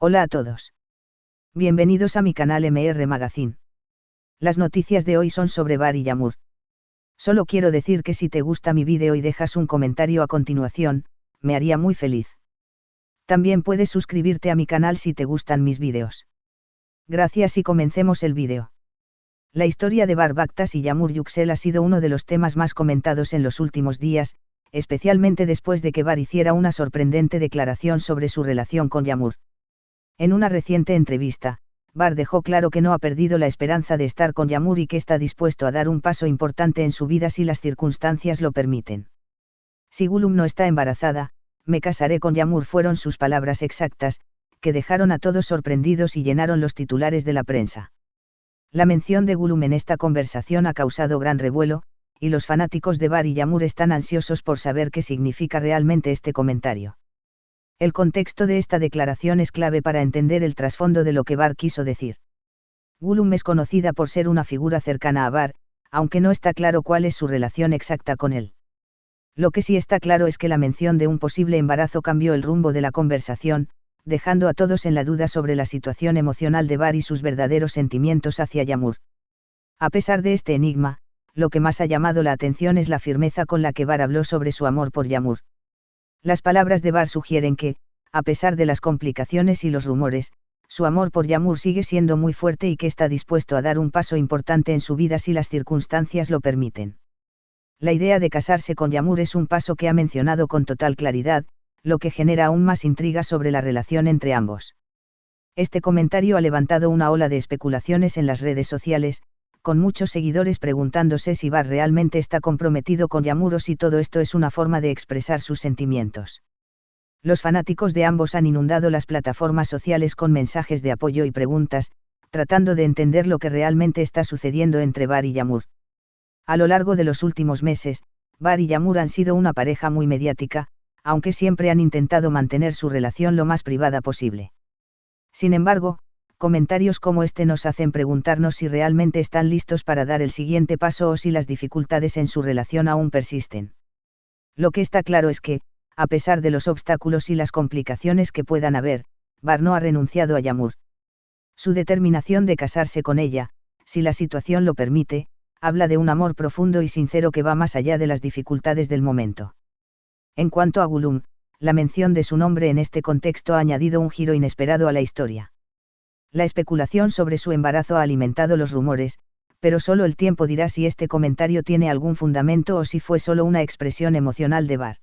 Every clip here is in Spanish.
Hola a todos. Bienvenidos a mi canal MR Magazine. Las noticias de hoy son sobre Bar y Yamur. Solo quiero decir que si te gusta mi vídeo y dejas un comentario a continuación, me haría muy feliz. También puedes suscribirte a mi canal si te gustan mis vídeos. Gracias y comencemos el vídeo. La historia de Bar Baktas y Yamur Yüksel ha sido uno de los temas más comentados en los últimos días, especialmente después de que Bar hiciera una sorprendente declaración sobre su relación con Yamur. En una reciente entrevista, Bar dejó claro que no ha perdido la esperanza de estar con Yamur y que está dispuesto a dar un paso importante en su vida si las circunstancias lo permiten. Si Gülüm no está embarazada, me casaré con Yamur, fueron sus palabras exactas, que dejaron a todos sorprendidos y llenaron los titulares de la prensa. La mención de Gülüm en esta conversación ha causado gran revuelo, y los fanáticos de Bar y Yamur están ansiosos por saber qué significa realmente este comentario. El contexto de esta declaración es clave para entender el trasfondo de lo que Bar quiso decir. Gülüm es conocida por ser una figura cercana a Bar, aunque no está claro cuál es su relación exacta con él. Lo que sí está claro es que la mención de un posible embarazo cambió el rumbo de la conversación, dejando a todos en la duda sobre la situación emocional de Bar y sus verdaderos sentimientos hacia Yamur. A pesar de este enigma, lo que más ha llamado la atención es la firmeza con la que Bar habló sobre su amor por Yamur. Las palabras de Bar sugieren que, a pesar de las complicaciones y los rumores, su amor por Yamur sigue siendo muy fuerte y que está dispuesto a dar un paso importante en su vida si las circunstancias lo permiten. La idea de casarse con Yamur es un paso que ha mencionado con total claridad, lo que genera aún más intriga sobre la relación entre ambos. Este comentario ha levantado una ola de especulaciones en las redes sociales, con muchos seguidores preguntándose si Bar realmente está comprometido con Yamur o si todo esto es una forma de expresar sus sentimientos. Los fanáticos de ambos han inundado las plataformas sociales con mensajes de apoyo y preguntas, tratando de entender lo que realmente está sucediendo entre Bar y Yamur. A lo largo de los últimos meses, Bar y Yamur han sido una pareja muy mediática, aunque siempre han intentado mantener su relación lo más privada posible. Sin embargo, comentarios como este nos hacen preguntarnos si realmente están listos para dar el siguiente paso o si las dificultades en su relación aún persisten. Lo que está claro es que, a pesar de los obstáculos y las complicaciones que puedan haber, Bar no ha renunciado a Yamur. Su determinación de casarse con ella, si la situación lo permite, habla de un amor profundo y sincero que va más allá de las dificultades del momento. En cuanto a Gülüm, la mención de su nombre en este contexto ha añadido un giro inesperado a la historia. La especulación sobre su embarazo ha alimentado los rumores, pero solo el tiempo dirá si este comentario tiene algún fundamento o si fue solo una expresión emocional de Bar.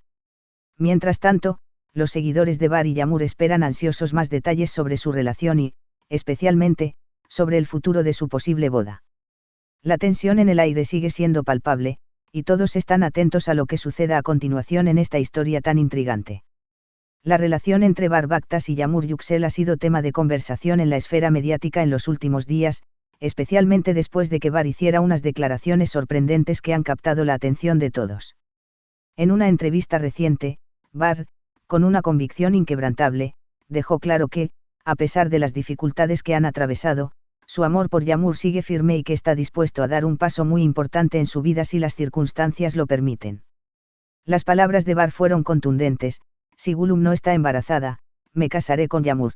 Mientras tanto, los seguidores de Bar y Yamur esperan ansiosos más detalles sobre su relación y, especialmente, sobre el futuro de su posible boda. La tensión en el aire sigue siendo palpable, y todos están atentos a lo que suceda a continuación en esta historia tan intrigante. La relación entre Bar Baktas y Yamur Yüksel ha sido tema de conversación en la esfera mediática en los últimos días, especialmente después de que Bar hiciera unas declaraciones sorprendentes que han captado la atención de todos. En una entrevista reciente, Bar, con una convicción inquebrantable, dejó claro que, a pesar de las dificultades que han atravesado, su amor por Yamur sigue firme y que está dispuesto a dar un paso muy importante en su vida si las circunstancias lo permiten. Las palabras de Bar fueron contundentes: si Gülüm no está embarazada, me casaré con Yamur.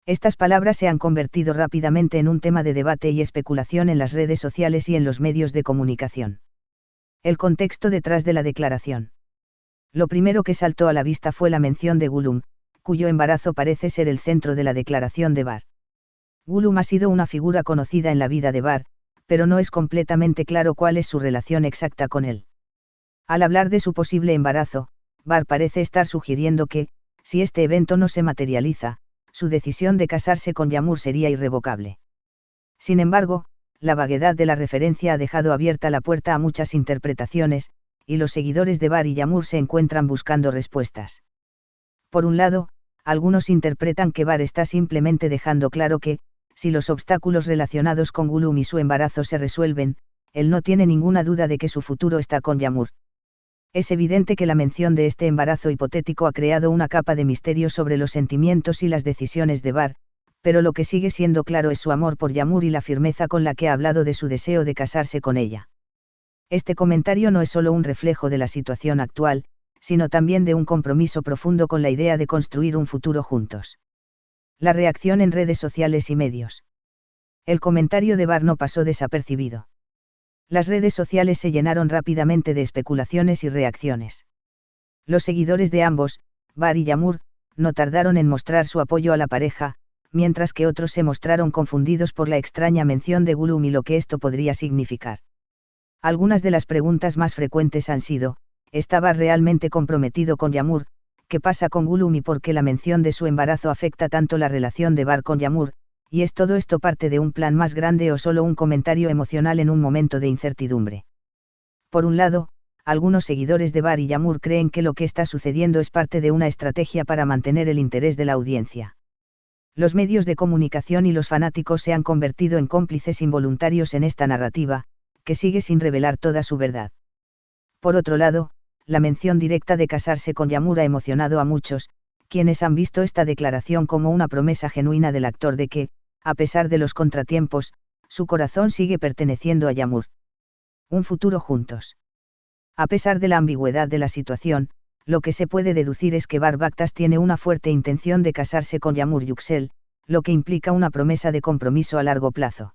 Estas palabras se han convertido rápidamente en un tema de debate y especulación en las redes sociales y en los medios de comunicación. El contexto detrás de la declaración. Lo primero que saltó a la vista fue la mención de Gülüm, cuyo embarazo parece ser el centro de la declaración de Bar. Gülüm ha sido una figura conocida en la vida de Bar, pero no es completamente claro cuál es su relación exacta con él. Al hablar de su posible embarazo, Bar parece estar sugiriendo que, si este evento no se materializa, su decisión de casarse con Yamur sería irrevocable. Sin embargo, la vaguedad de la referencia ha dejado abierta la puerta a muchas interpretaciones, y los seguidores de Bar y Yamur se encuentran buscando respuestas. Por un lado, algunos interpretan que Bar está simplemente dejando claro que, si los obstáculos relacionados con Gülüm y su embarazo se resuelven, él no tiene ninguna duda de que su futuro está con Yamur. Es evidente que la mención de este embarazo hipotético ha creado una capa de misterio sobre los sentimientos y las decisiones de Bar, pero lo que sigue siendo claro es su amor por Yamur y la firmeza con la que ha hablado de su deseo de casarse con ella. Este comentario no es solo un reflejo de la situación actual, sino también de un compromiso profundo con la idea de construir un futuro juntos. La reacción en redes sociales y medios. El comentario de Bar no pasó desapercibido. Las redes sociales se llenaron rápidamente de especulaciones y reacciones. Los seguidores de ambos, Bar y Yağmur, no tardaron en mostrar su apoyo a la pareja, mientras que otros se mostraron confundidos por la extraña mención de Gülüm y lo que esto podría significar. Algunas de las preguntas más frecuentes han sido: ¿está Bar realmente comprometido con Yağmur? ¿Qué pasa con Gülüm y por qué la mención de su embarazo afecta tanto la relación de Bar con Yağmur? ¿Y es todo esto parte de un plan más grande o solo un comentario emocional en un momento de incertidumbre? Por un lado, algunos seguidores de Bar y Yağmur creen que lo que está sucediendo es parte de una estrategia para mantener el interés de la audiencia. Los medios de comunicación y los fanáticos se han convertido en cómplices involuntarios en esta narrativa, que sigue sin revelar toda su verdad. Por otro lado, la mención directa de casarse con Yağmur ha emocionado a muchos, quienes han visto esta declaración como una promesa genuina del actor de que, a pesar de los contratiempos, su corazón sigue perteneciendo a Yağmur. Un futuro juntos. A pesar de la ambigüedad de la situación, lo que se puede deducir es que Bar Baktas tiene una fuerte intención de casarse con Yağmur Yüksel, lo que implica una promesa de compromiso a largo plazo.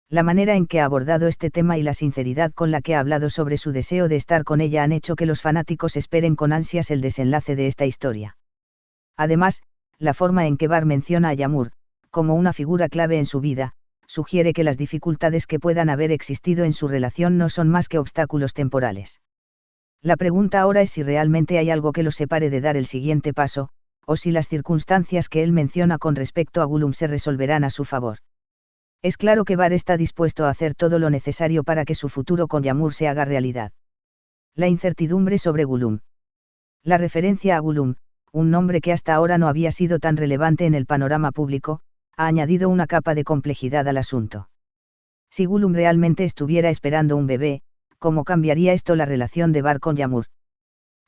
La manera en que ha abordado este tema y la sinceridad con la que ha hablado sobre su deseo de estar con ella han hecho que los fanáticos esperen con ansias el desenlace de esta historia. Además, la forma en que Bar menciona a Yağmur, como una figura clave en su vida, sugiere que las dificultades que puedan haber existido en su relación no son más que obstáculos temporales. La pregunta ahora es si realmente hay algo que los separe de dar el siguiente paso, o si las circunstancias que él menciona con respecto a Gülüm se resolverán a su favor. Es claro que Bar está dispuesto a hacer todo lo necesario para que su futuro con Yağmur se haga realidad. La incertidumbre sobre Gülüm. La referencia a Gülüm, un nombre que hasta ahora no había sido tan relevante en el panorama público, ha añadido una capa de complejidad al asunto. Si Gülüm realmente estuviera esperando un bebé, ¿cómo cambiaría esto la relación de Bar con Yağmur?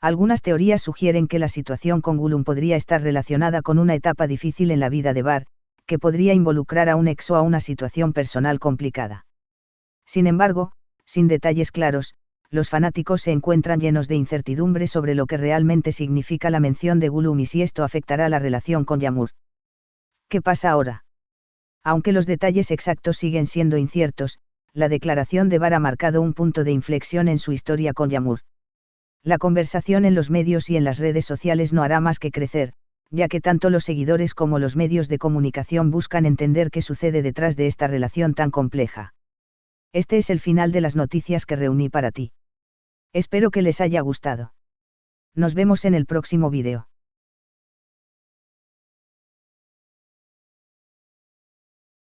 Algunas teorías sugieren que la situación con Gülüm podría estar relacionada con una etapa difícil en la vida de Bar, que podría involucrar a un ex o a una situación personal complicada. Sin embargo, sin detalles claros, los fanáticos se encuentran llenos de incertidumbre sobre lo que realmente significa la mención de Gülüm y si esto afectará la relación con Yağmur. ¿Qué pasa ahora? Aunque los detalles exactos siguen siendo inciertos, la declaración de Bar ha marcado un punto de inflexión en su historia con Yağmur. La conversación en los medios y en las redes sociales no hará más que crecer, ya que tanto los seguidores como los medios de comunicación buscan entender qué sucede detrás de esta relación tan compleja. Este es el final de las noticias que reuní para ti. Espero que les haya gustado. Nos vemos en el próximo vídeo.